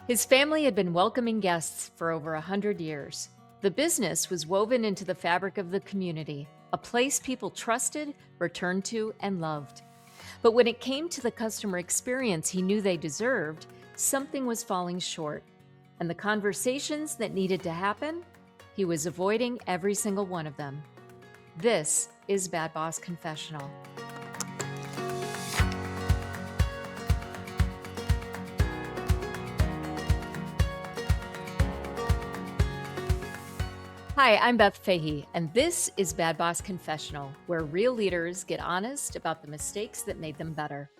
His family had been welcoming guests for over 100 years. The business was woven into the fabric of the community, a place people trusted, returned to, and loved. But when it came to the customer experience he knew they deserved, something was falling short. And the conversations that needed to happen, he was avoiding every single one of them. This is Bad Boss Confessional. Hi, I'm Beth Fahey, and this is Bad Boss Confessional, where real leaders get honest about the mistakes that made them better.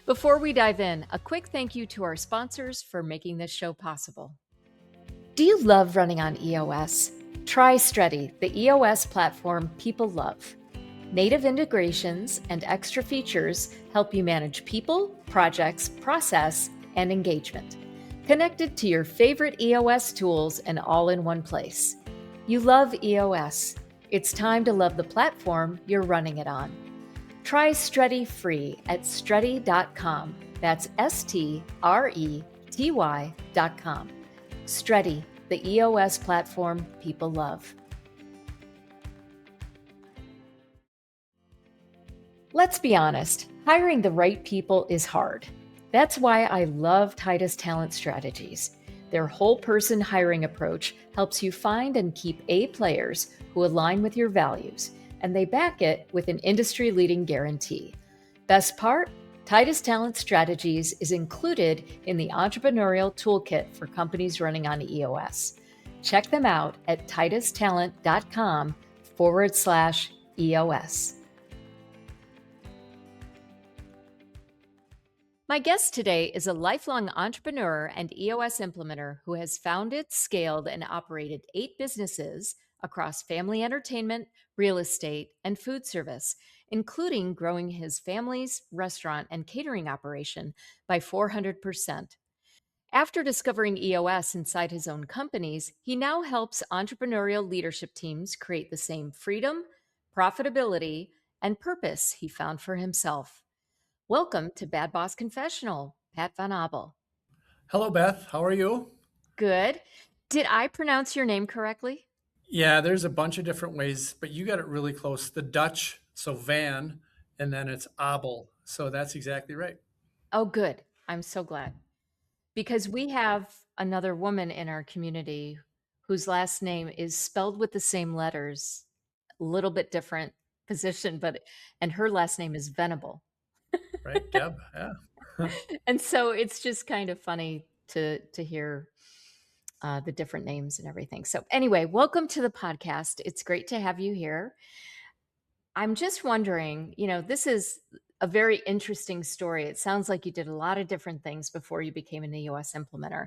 Before we dive in, a quick thank you to our sponsors for making this show possible. Do you love running on EOS? Try Streti, the EOS platform people love. Native integrations and extra features help you manage people, projects, process, and engagement. Connected to your favorite EOS tools and all in one place. You love EOS. It's time to love the platform you're running it on. Try Streti free at streti.com. That's STRETY.com. Streti, the EOS platform people love. Let's be honest, hiring the right people is hard. That's why I love Titus Talent Strategies. Their whole person hiring approach helps you find and keep A players who align with your values, and they back it with an industry-leading guarantee. Best part? Titus Talent Strategies is included in the entrepreneurial toolkit for companies running on EOS. Check them out at titustalent.com/EOS. My guest today is a lifelong entrepreneur and EOS implementer who has founded, scaled, and operated 8 businesses across family entertainment, real estate, and food service, including growing his family's restaurant and catering operation by 400%. After discovering EOS inside his own companies, he now helps entrepreneurial leadership teams create the same freedom, profitability, and purpose he found for himself. Welcome to Bad Boss Confessional, Pat Van Abel. Hello, Beth. How are you? Good. Did I pronounce your name correctly? Yeah, there's a bunch of different ways, but you got it really close. The Dutch, so Van, and then it's Abel. So that's exactly right. Oh, good. I'm so glad. Because we have another woman in our community whose last name is spelled with the same letters, a little bit different position, and her last name is Venable. Right, Deb? Yeah. And so it's just kind of funny to hear the different names and everything. So anyway, welcome to the podcast. It's great to have you here. I'm just wondering, this is a very interesting story. It sounds like you did a lot of different things before you became an EOS implementer.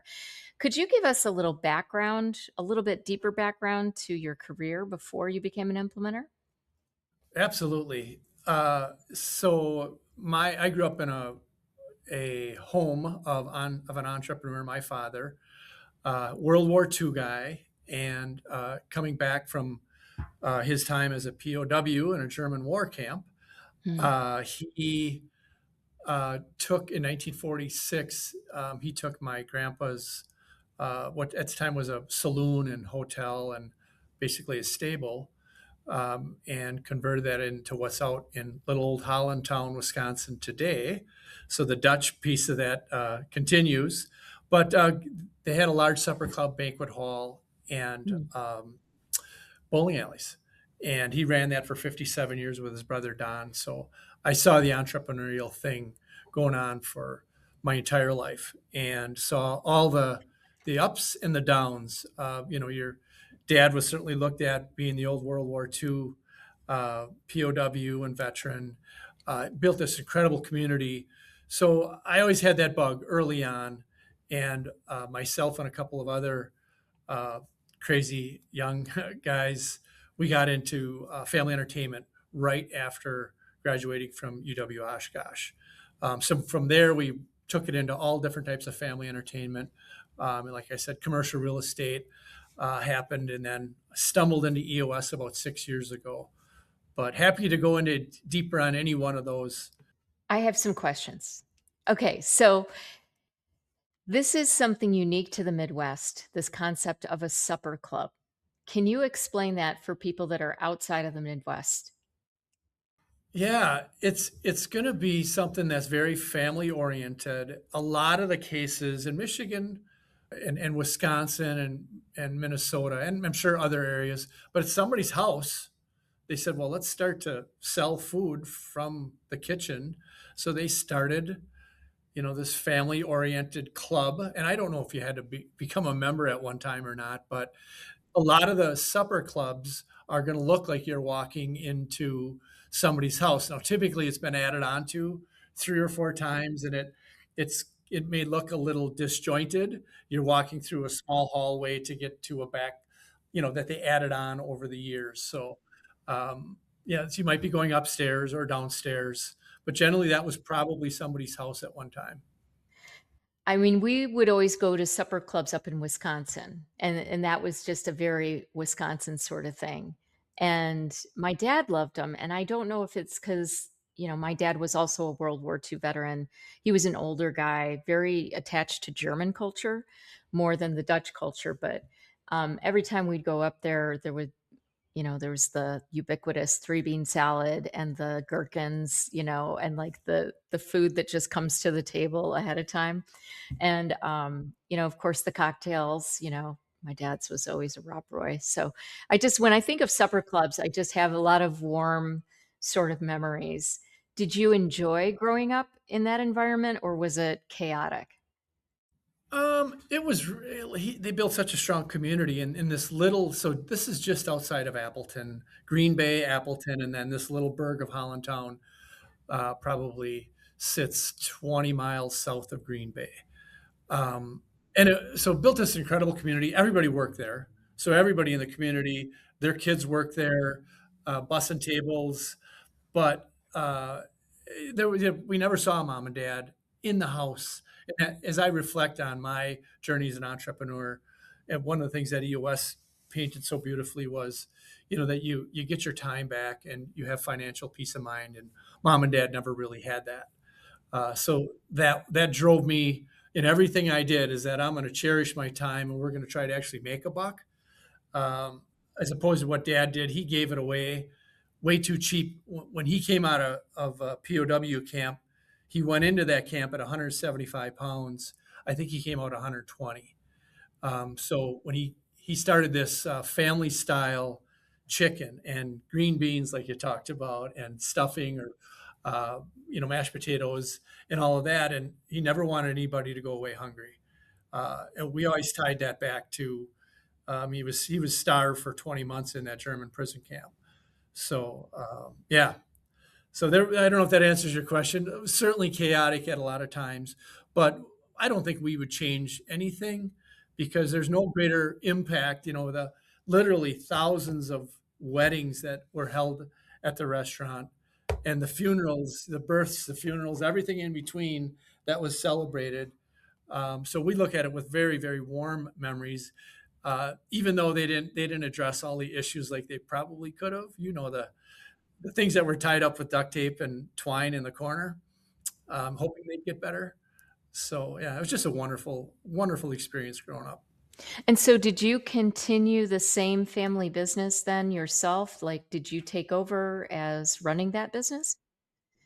Could you give us a little background, a little bit deeper background to your career before you became an implementer? Absolutely. I grew up in a home of an entrepreneur, my father, World War II guy, and coming back from his time as a POW in a German war camp. Hmm. He took in 1946. He took my grandpa's what at the time was a saloon and hotel and basically a stable, and converted that into what's out in little old Hollandtown, Wisconsin today. So the Dutch piece of that continues, but they had a large supper club, banquet hall, and Hmm. bowling alleys. And he ran that for 57 years with his brother Don. So I saw the entrepreneurial thing going on for my entire life and saw all the ups and the downs. Your dad was certainly looked at being the old World War II POW and veteran, built this incredible community. So I always had that bug early on, and myself and a couple of other uh, crazy young guys, we got into family entertainment right after graduating from UW Oshkosh. So from there, we took it into all different types of family entertainment. And like I said, commercial real estate happened, and then stumbled into EOS about 6 years ago. But happy to go into deeper on any one of those. I have some questions. Okay, so This is something unique to the Midwest, this concept of a supper club. Can you explain that for people that are outside of the Midwest? Yeah, it's going to be something that's very family oriented. A lot of the cases in Michigan and Wisconsin and Minnesota, and I'm sure other areas, but it's somebody's house. They said, well, let's start to sell food from the kitchen. So they started, this family oriented club. And I don't know if you had to become a member at one time or not, but a lot of the supper clubs are going to look like you're walking into somebody's house. Now, typically, it's been added onto 3 or 4 times, and it may look a little disjointed. You're walking through a small hallway to get to a back, that they added on over the years. So, yeah, so you might be going upstairs or downstairs, but generally, that was probably somebody's house at one time. I mean, we would always go to supper clubs up in Wisconsin, and that was just a very Wisconsin sort of thing. And my dad loved them, and I don't know if it's because my dad was also a World War II veteran. He was an older guy, very attached to German culture more than the Dutch culture. But every time we'd go up there, there was the ubiquitous three bean salad and the gherkins, and like the food that just comes to the table ahead of time. And, of course, the cocktails, my dad's was always a Rob Roy. So when I think of supper clubs, I just have a lot of warm sort of memories. Did you enjoy growing up in that environment or was it chaotic? It was really they built such a strong community in this little so this is just outside of Appleton, Green Bay, Appleton, and then this little burg of Hollandtown, probably sits 20 miles south of Green Bay. Um, so built this incredible community. Everybody worked there. So everybody in the community, their kids worked there, bussing tables. But we never saw mom and dad in the house. And as I reflect on my journey as an entrepreneur, and one of the things that EOS painted so beautifully was, that you get your time back and you have financial peace of mind. And mom and dad never really had that. So that drove me in everything I did is that I'm going to cherish my time and we're going to try to actually make a buck. Um, as opposed to what dad did, he gave it away way too cheap. When he came out of a POW camp, he went into that camp at 175 pounds. I think he came out 120. So when he started this family style chicken and green beans, like you talked about, and stuffing or mashed potatoes and all of that, and he never wanted anybody to go away hungry. And we always tied that back to he was starved for 20 months in that German prison camp. So yeah, so there, I don't know if that answers your question. It was certainly chaotic at a lot of times, but I don't think we would change anything because there's no greater impact. The literally thousands of weddings that were held at the restaurant and the funerals, the births, the funerals, everything in between that was celebrated. So we look at it with very, very warm memories, even though they didn't address all the issues like they probably could have. The things that were tied up with duct tape and twine in the corner, hoping they'd get better. So yeah, it was just a wonderful, wonderful experience growing up. And so did you continue the same family business then yourself? Like, did you take over as running that business?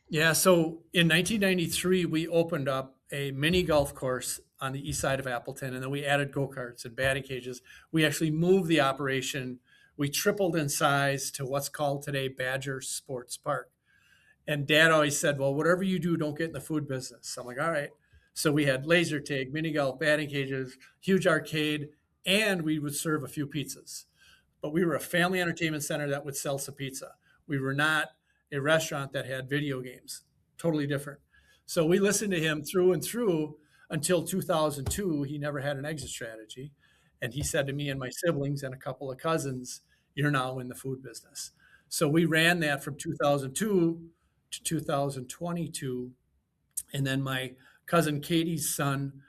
Yeah, so in 1993, we opened up a mini golf course on the east side of Appleton, and then we added go karts and batting cages. We actually moved the operation. We tripled in size to what's called today Badger Sports Park. And dad always said, well, whatever you do, don't get in the food business. I'm like, all right. So we had laser tag, mini golf, batting cages, huge arcade, and we would serve a few pizzas. But we were a family entertainment center that would sell some pizza. We were not a restaurant that had video games. Totally different. So we listened to him through and through until 2002. He never had an exit strategy. And he said to me and my siblings and a couple of cousins, you're now in the food business. So we ran that from 2002 to 2022. And then my cousin Katie's son,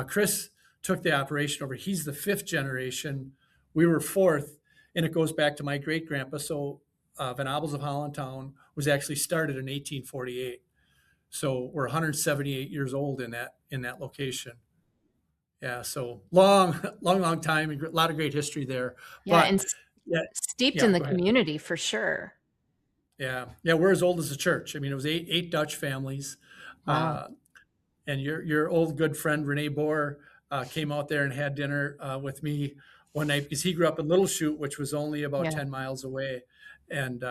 Chris, took the operation over. He's the fifth generation. We were fourth, and it goes back to my great grandpa. So Van Abel's of Hollandtown was actually started in 1848. So we're 178 years old in that location. Yeah, so long, long time and a lot of great history there. Yeah, and But yeah, steeped in yeah, the go ahead. community for sure. Yeah, yeah, we're as old as the church. I mean, it was eight Dutch families, Wow. uh, and your old good friend Renee Bohr came out there and had dinner with me one night because he grew up in Little Chute, which was only about Yeah. 10 miles away, and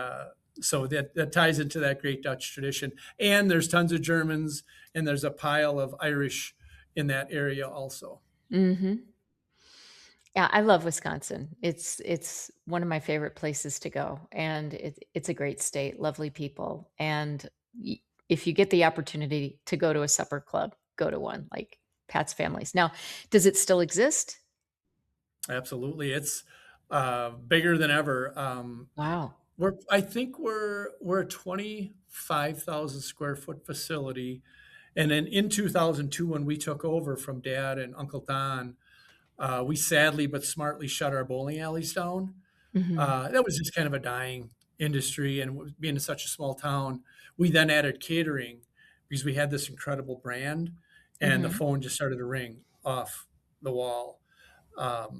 so that ties into that great Dutch tradition. And there's tons of Germans, and there's a pile of Irish in that area also. Mhm. Yeah, I love Wisconsin. It's one of my favorite places to go, and it's a great state, lovely people, and if you get the opportunity to go to a supper club, go to one like Pat's Families. Now, does it still exist? Absolutely, it's bigger than ever. Wow. I think we're a 25,000 square foot facility, and then in 2002, when we took over from Dad and Uncle Don, we sadly but smartly shut our bowling alleys down. Mhm. That was just kind of a dying industry, and being in such a small town, we then added catering because we had this incredible brand, and the Mhm. phone just started to ring off the wall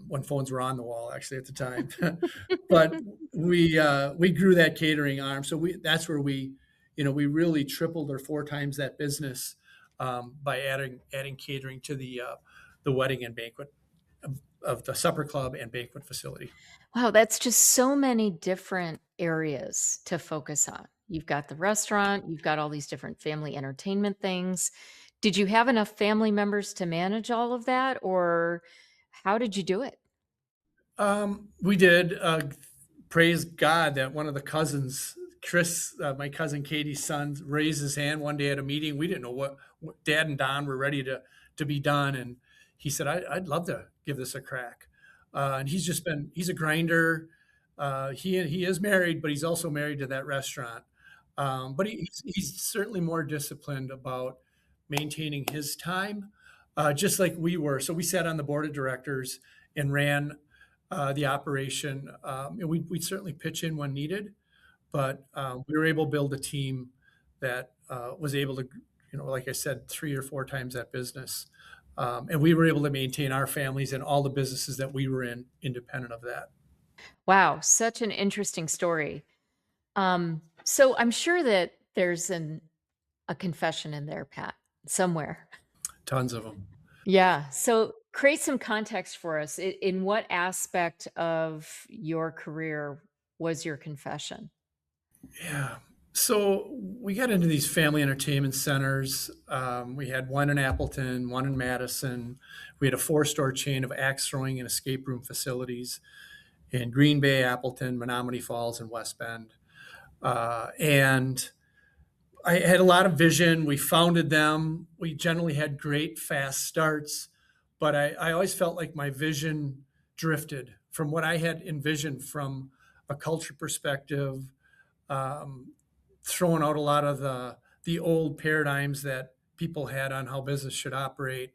when phones were on the wall, actually at the time. But we grew that catering arm, so we that's where we really tripled or four times that business by adding catering to the wedding and banquet of the supper club and banquet facility. Wow, that's just so many different areas to focus on. You've got the restaurant, you've got all these different family entertainment things. Did you have enough family members to manage all of that, or how did you do it? We did. Praise God that one of the cousins, Chris, my cousin Katie's son, raised his hand one day at a meeting. We didn't know what Dad and Don were ready to be done, and he said, "I'd love to give this a crack." And he's a grinder. He is married, but he's also married to that restaurant. But he's certainly more disciplined about maintaining his time, just like we were. So we sat on the board of directors and ran the operation. And we'd certainly pitch in when needed, but we were able to build a team that was able to, like I said, three or four times that business. And we were able to maintain our families and all the businesses that we were in independent of that. Wow, such an interesting story. So I'm sure that there's a confession in there, Pat, somewhere. Tons of them. Yeah. So create some context for us. In what aspect of your career was your confession? Yeah. So we got into these family entertainment centers. We had one in Appleton, one in Madison. We had a four-store chain of axe throwing and escape room facilities in Green Bay, Appleton, Menominee Falls, and West Bend. And I had a lot of vision. We founded them. We generally had great fast starts, but I always felt like my vision drifted from what I had envisioned from a culture perspective, um, throwing out a lot of the old paradigms that people had on how business should operate.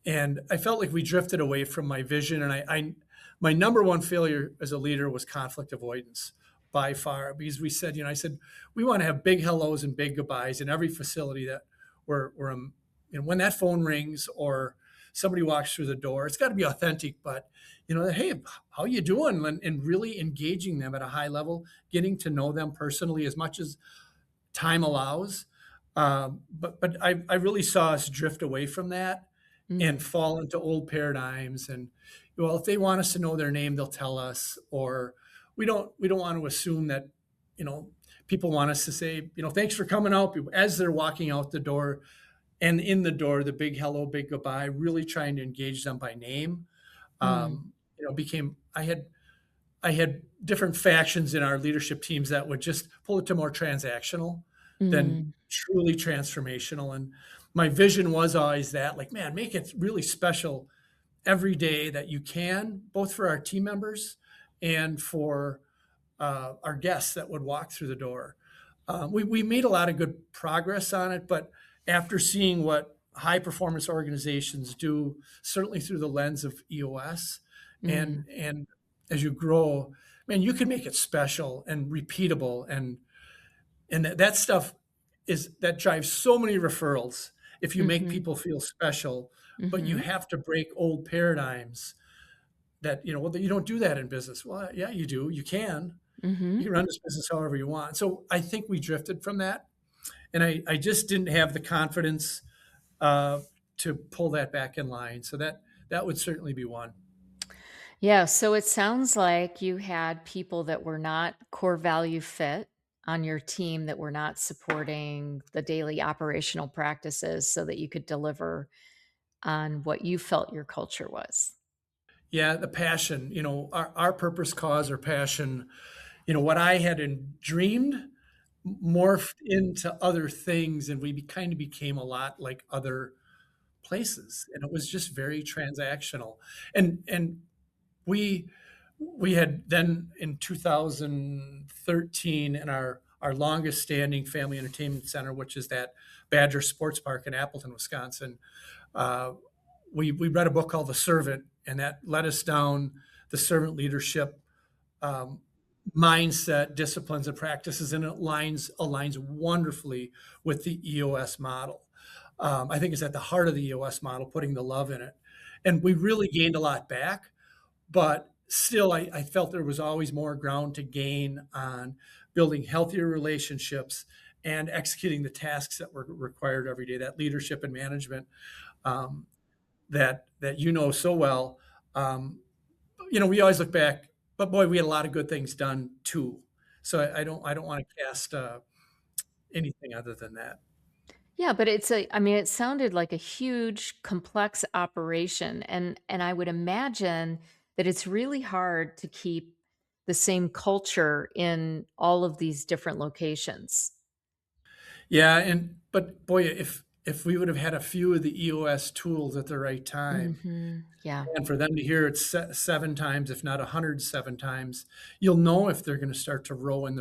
And I felt like we drifted away from my vision. And I my number one failure as a leader was conflict avoidance by far, because I said, we want to have big hellos and big goodbyes in every facility that when that phone rings or somebody walks through the door, it's got to be authentic, but hey, how you doing? And really engaging them at a high level, getting to know them personally as much as time allows. But I really saw us drift away from that and Mm, fall into old paradigms. And well, if they want us to know their name, they'll tell us. Or we don't want to assume that you know people want us to say thanks for coming out as they're walking out the door. And in the door, the big hello, big goodbye, really trying to engage them by name. mm, Became I had different factions in our leadership teams that would just pull it to more transactional than mm, truly transformational. And my vision was always that, like, man, make it really special every day that you can, both for our team members and for our guests that would walk through the door. We made a lot of good progress on it, but after seeing what high performance organizations do, certainly through the lens of EOS, mm, and as you grow, man, you can make it special and repeatable, and that stuff is that drives so many referrals if you make mhm. people feel special. but you Mhm. have to break old paradigms that, well, you don't do that in business. Well, yeah, you do. You can. You Mhm. can run this business however you want. So I think we drifted from that. And I just didn't have the confidence uh, to pull that back in line. So that would certainly be one. Yeah, so it sounds like you had people that were not core value fit on your team that were not supporting the daily operational practices so that you could deliver on what you felt your culture was. Yeah, the passion, our purpose, cause, or passion, what I had dreamed morphed into other things, and we kind of became a lot like other places, and it was just very transactional. And we we had then in 2013 in our longest standing family entertainment center, which is that Badger Sports Park in Appleton, Wisconsin. Uh, we read a book called The Servant, and that led us down the servant leadership um, mindset, disciplines, and practices, and it aligns wonderfully with the EOS model. I think it's at the heart of the EOS model, putting the love in it, and we really gained a lot back. But still, I felt there was always more ground to gain on building healthier relationships and executing the tasks that were required every day. That leadership and management um, that so well. Um, we always look back, but boy, we had a lot of good things done too. So I don't want to cast anything other than that. Yeah, but I mean, it sounded like a huge, complex operation, and I would imagine that it's really hard to keep the same culture in all of these different locations. Yeah, and but boy, if we would have had a few of the EOS tools at the right time, Mhm. Yeah. and for them to hear it seven times, if not 107 times, you'll know if they're going to start to row in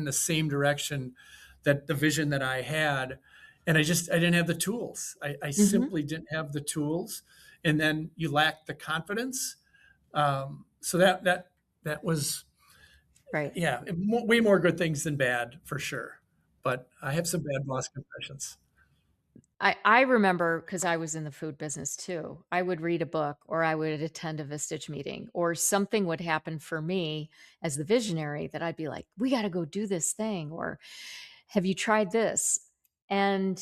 the same direction that the vision that I had. And I didn't have the tools. I Mhm. simply didn't have the tools. And then you lack the confidence. So that was, Right. yeah, way more good things than bad for sure. But I have some bad boss confessions. I remember because I was in the food business too. I would read a book or I would attend a Vistage meeting or something would happen for me as the visionary that I'd be like, "We gotta go do this thing," or, "Have you tried this?" And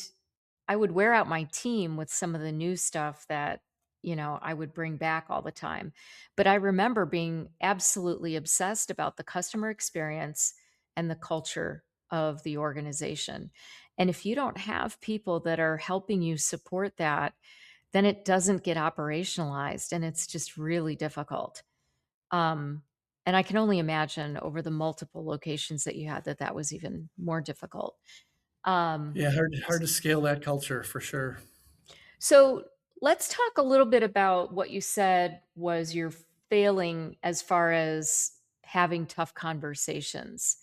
I would wear out my team with some of the new stuff that, I would bring back all the time. But I remember being absolutely obsessed about the customer experience and the culture of the organization. And if you don't have people that are helping you support that, then it doesn't get operationalized and it's just really difficult. Um, and I can only imagine over the multiple locations that you had that that was even more difficult. Um, Yeah, hard to scale that culture for sure. So let's talk a little bit about what you said was your failing as far as having tough conversations.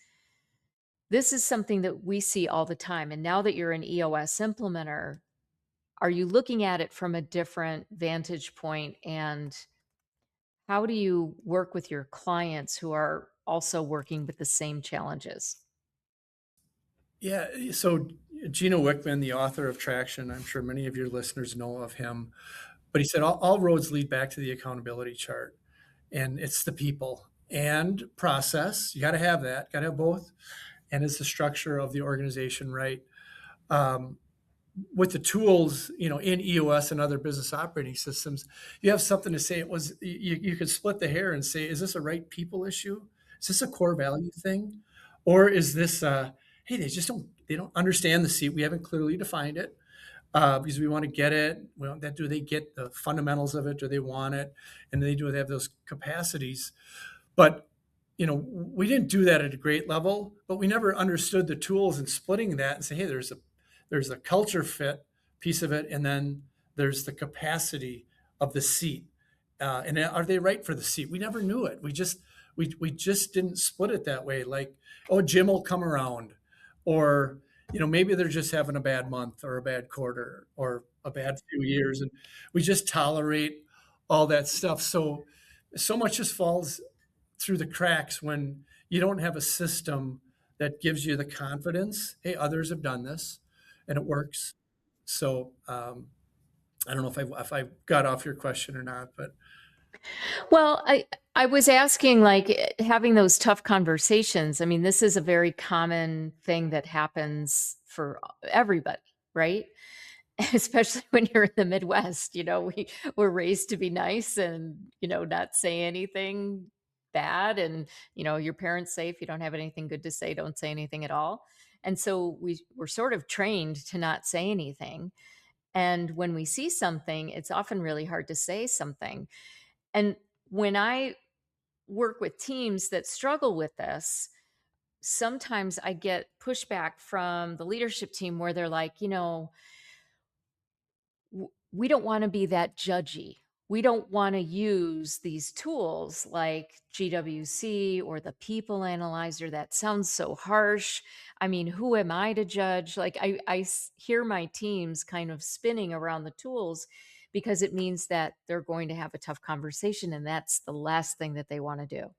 This is something that we see all the time. And now that you're an EOS implementer, are you looking at it from a different vantage point? And how do you work with your clients who are also working with the same challenges? Yeah, so Gino Wickman, the author of Traction, I'm sure many of your listeners know of him, but he said all roads lead back to the accountability chart, and it's the people and process. You got to have that, got to have both, and it's the structure of the organization, right? Um, with the tools, in EOS and other business operating systems, you have something to say. You could split the hair and say, is this a right people issue? Is this a core value thing? Or is this, hey, they don't understand the seat. We haven't clearly defined it because we want to get it. Well, do they get the fundamentals of it? Do they want it? And do they have those capacities? But we didn't do that at a great level, but we never understood the tools and splitting that and say, hey, there's a culture fit piece of it, and then there's the capacity of the seat. And are they right for the seat? We never knew it. We just didn't split it that way. Like, oh, Jim will come around, or maybe they're just having a bad month or a bad quarter or a bad few years, and we just tolerate all that stuff. So much just falls through the cracks when you don't have a system that gives you the confidence. Hey, others have done this, and it works. So I don't know if I got off your question or not, but Well, I was asking, like, having those tough conversations. I mean, this is a very common thing that happens for everybody, right? Especially when you're in the Midwest, we're raised to be nice and, not say anything bad. And, your parents say if you don't have anything good to say, don't say anything at all. And so we're sort of trained to not say anything. And when we see something, it's often really hard to say something. And when I work with teams that struggle with this, sometimes I get pushback from the leadership team where they're like, we don't want to be that judgy. We don't want to use these tools like GWC or the people analyzer. That sounds so harsh. I mean, who am I to judge? Like, hear my teams kind of spinning around the tools because it means that they're going to have a tough conversation. And that's the last thing that they want to do.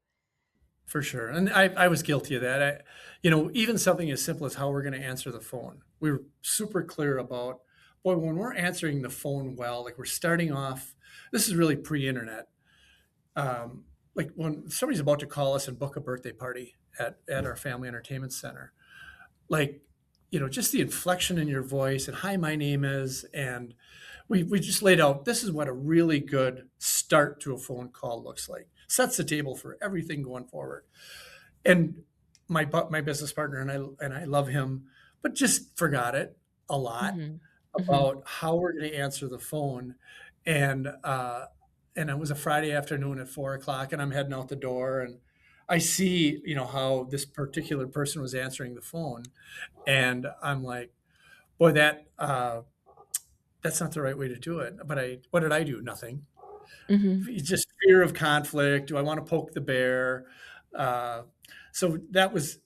for sure. And I was guilty of that. Even something as simple as how we're going to answer the phone. We were super clear about, boy, when we're answering the phone well, like we're starting off, this is really pre-internet. Like when somebody's about to call us and book a birthday party at our family entertainment center, like, just the inflection in your voice and hi, my name is, and we just laid out, this is what a really good start to a phone call looks like. Sets the table for everything going forward. And my business partner and I love him, but just forgot it a lot Hmm. Hmm. about how we're going to answer the phone. And and it was a Friday afternoon at 4 o'clock, and I'm heading out the door, and I see, how this particular person was answering the phone, and I'm like, boy, that's not the right way to do it. But what did I do? Nothing. Hmm. It's just fear of conflict. Do I want to poke the bear? Uh, so that was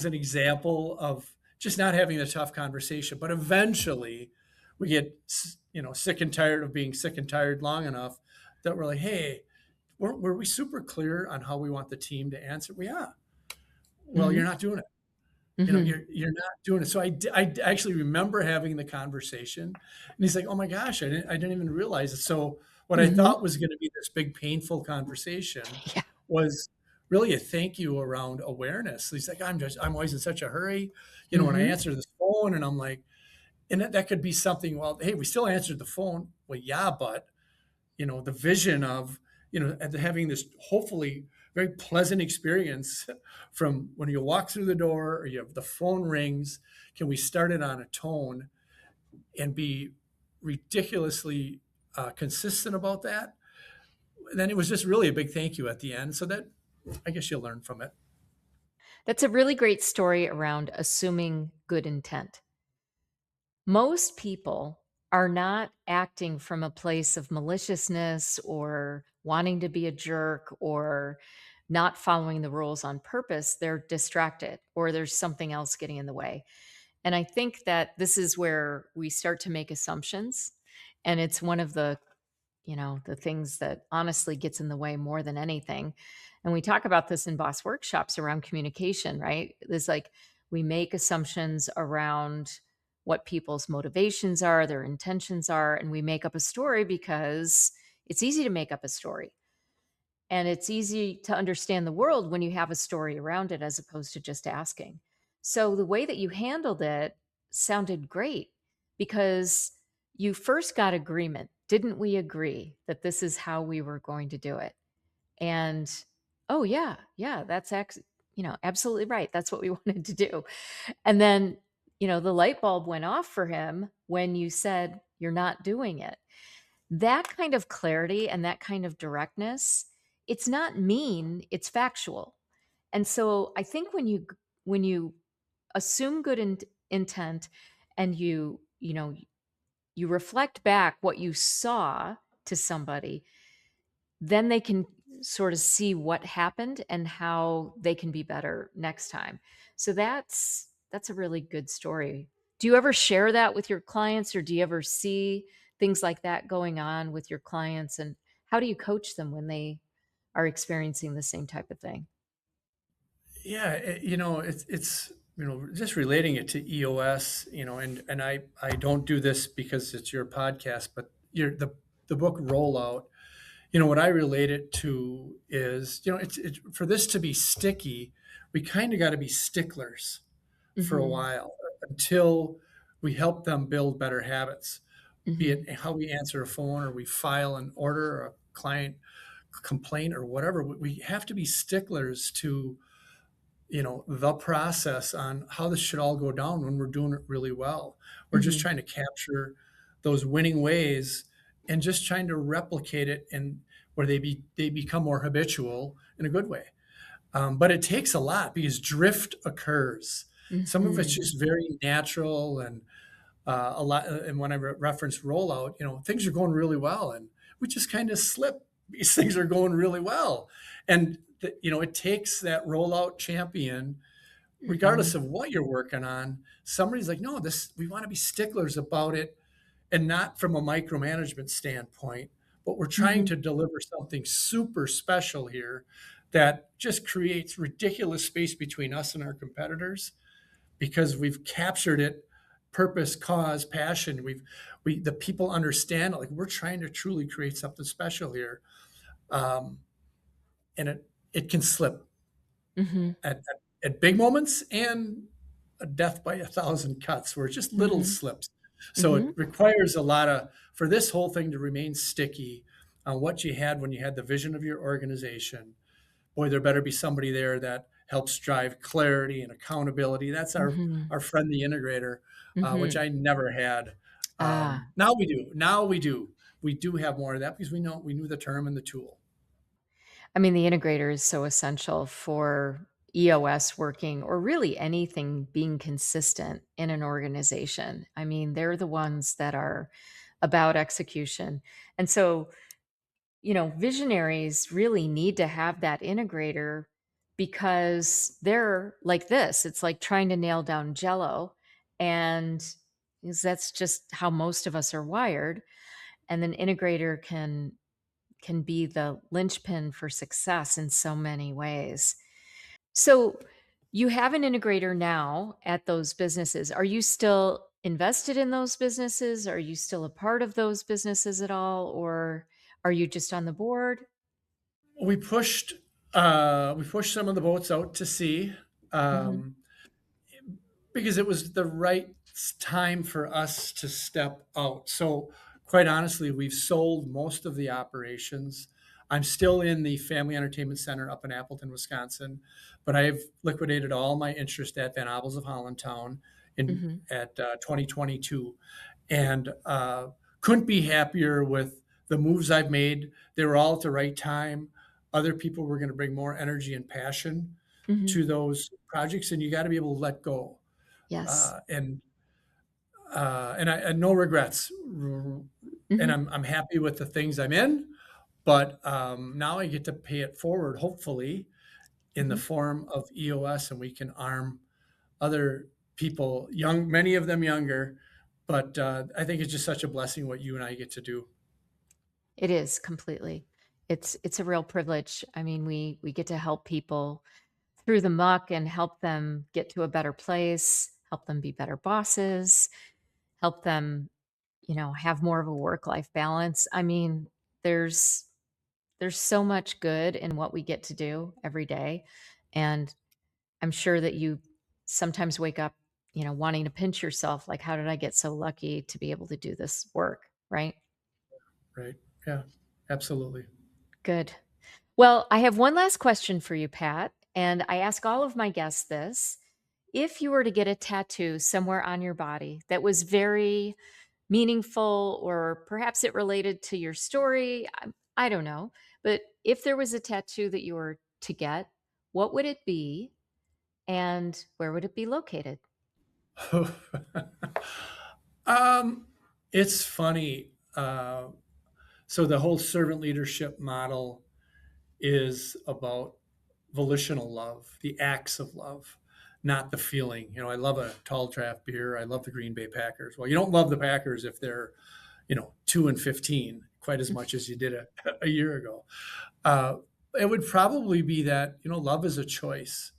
an example of just not having the tough conversation. But eventually, we get sick and tired of being sick and tired long enough that we're like, hey, were we super clear on how we want the team to answer? Well, yeah. Well, Hmm. you're not doing it. Hmm. You're not doing it. So I actually remember having the conversation, and he's like, "Oh my gosh, I didn't even realize it." So what I Hmm. thought was going to be this big painful conversation Yeah. was really a thank you around awareness. He's like, I'm always in such a hurry, when I Hmm. answer this phone, and I'm like, and that could be something. Well, hey, we still answered the phone. Well, yeah, but the vision of and having this hopefully very pleasant experience from when you walk through the door or the phone rings. Can we start it on a tone and be ridiculously consistent about that? Then it was just really a big thank you at the end, so that I guess you'll learn from it. That's a really great story around assuming good intent. Most people are not acting from a place of maliciousness or wanting to be a jerk or not following the rules on purpose. They're distracted or there's something else getting in the way. And I think that this is where we start to make assumptions. And it's one of the things that honestly gets in the way more than anything. And we talk about this in boss workshops around communication, right? There's like we make assumptions around what people's motivations are, their intentions are, and we make up a story because it's easy to make up a story. And it's easy to understand the world when you have a story around it as opposed to just asking. So the way that you handled it sounded great because you first got agreement. Didn't we agree that this is how we were going to do it? And oh yeah, yeah, absolutely right. That's what we wanted to do. And then, the light bulb went off for him when you said you're not doing it. That kind of clarity and that kind of directness, it's not mean, it's factual. And so I think when you assume good intent and you reflect back what you saw to somebody, then they can sort of see what happened and how they can be better next time. So that's a really good story. Do you ever share that with your clients or do you ever see things like that going on with your clients, and how do you coach them when they are experiencing the same type of thing? Yeah, it's just relating it to EOS, and I don't do this because it's your podcast, but the book rollout, what I relate it to is, it's for this to be sticky, we kind of got to be sticklers for a Mm-hmm. while until we help them build better habits, be Mm-hmm. it how we answer a phone or we file an order or a client complaint or whatever. We have to be sticklers to, the process on how this should all go down when we're doing it really well. We're just Mm-hmm. trying to capture those winning ways and just trying to replicate it, and where they become more habitual in a good way. But it takes a lot because drift occurs. Some of it's Mm-hmm. just very natural, and a lot. And when I reference rollout, things are going really well, and we just kind of slip. These things are going really well, and it takes that rollout champion, Mm-hmm. regardless of what you're working on. Somebody's like, no, this we want to be sticklers about it, and not from a micromanagement standpoint, but we're trying Mm-hmm. to deliver something super special here that just creates ridiculous space between us and our competitors because we've captured it, purpose, cause, passion. The people understand it, like we're trying to truly create something special here. um, and it can slip Mm-hmm. at big moments, and a death by a thousand cuts where it's just little Mm-hmm. slips. So Mm-hmm. it requires a lot of, for this whole thing to remain sticky on what you had when you had the vision of your organization. Boy, there better be somebody there that helps drive clarity and accountability. That's Mm-hmm. our friend, the integrator, which Mm-hmm. I never had. Ah. Now we do. Now we do. We do have more of that because we knew the term and the tool. I mean, the integrator is so essential for EOS working or really anything being consistent in an organization. I mean, they're the ones that are about execution. And so, visionaries really need to have that integrator because they're like this. It's like trying to nail down jello. And because that's just how most of us are wired. And then integrator can be the linchpin for success in so many ways. So, you have an integrator now at those businesses. Are you still invested in those businesses? Are you still a part of those businesses at all? Or are you just on the board? We pushed we pushed some of the boats out to sea. Mhm. Um, because it was the right time for us to step out. So, quite honestly, we've sold most of the operations. I'm still in the Family Entertainment Center up in Appleton, Wisconsin, but I've liquidated all my interest at Van Abel's of Hollandtown in Mhm. at 2022, and couldn't be happier with the moves I've made. They were all at the right time. Other people were going to bring more energy and passion Mhm. to those projects, and you got to be able to let go, Yes. and and no regrets. And Mhm. I'm happy with the things I'm in, but now I get to pay it forward, hopefully, in the Mhm. form of EOS, and we can arm other people, young, many of them younger. But I think it's just such a blessing what you and I get to do. It is completely. It's a real privilege. I mean, we get to help people through the muck and help them get to a better place, help them be better bosses, help them, have more of a work-life balance. I mean, there's there's so much good in what we get to do every day, and I'm sure that you sometimes wake up, wanting to pinch yourself like, "How did I get so lucky to be able to do this work?" Right? Right? Yeah, absolutely. Good. Well, I have one last question for you, Pat, and I ask all of my guests this. If you were to get a tattoo somewhere on your body that was very meaningful, or perhaps it related to your story, I don't know, but if there was a tattoo that you were to get, what would it be and where would it be located? um, it's funny. So the whole servant leadership model is about volitional love, the acts of love, not the feeling. I love a tall draft beer. I love the Green Bay Packers. Well, you don't love the Packers if they're, 2-15, quite as much as you did a year ago. Uh, it would probably be that, love is a choice.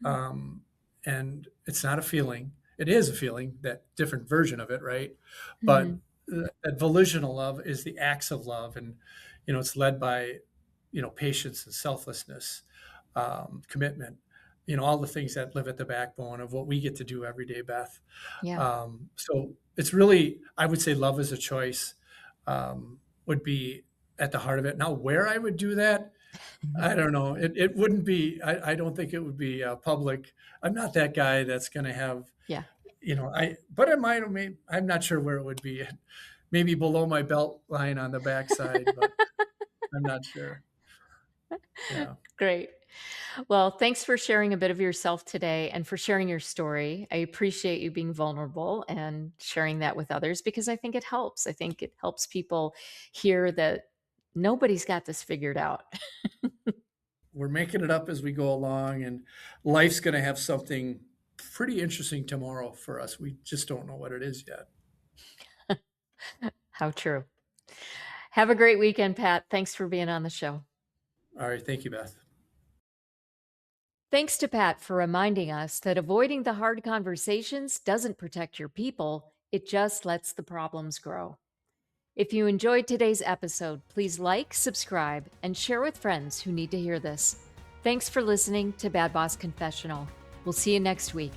Mhm. Um, and it's not a feeling. It is a feeling, that different version of it, right? But Mhm. that volitional love is the acts of love, and it's led by patience and selflessness, commitment, all the things that live at the backbone of what we get to do every day, Beth. Yeah. So it's really, I would say, love is a choice, would be at the heart of it. Now, where I would do that, I don't know. It wouldn't be. I don't think it would be public. I'm not that guy that's going to have. Yeah. But it might. I'm not sure where it would be. Maybe below my belt line on the backside, but I'm not sure. Yeah. Great. Well, thanks for sharing a bit of yourself today and for sharing your story. I appreciate you being vulnerable and sharing that with others because I think it helps. I think it helps people hear that nobody's got this figured out. We're making it up as we go along, and life's going to have something pretty interesting tomorrow for us. We just don't know what it is yet. How true. Have a great weekend, Pat. Thanks for being on the show. All right. Thank you, Beth. Thanks to Pat for reminding us that avoiding the hard conversations doesn't protect your people, it just lets the problems grow. If you enjoyed today's episode, please like, subscribe, and share with friends who need to hear this. Thanks for listening to Bad Boss Confessional. We'll see you next week.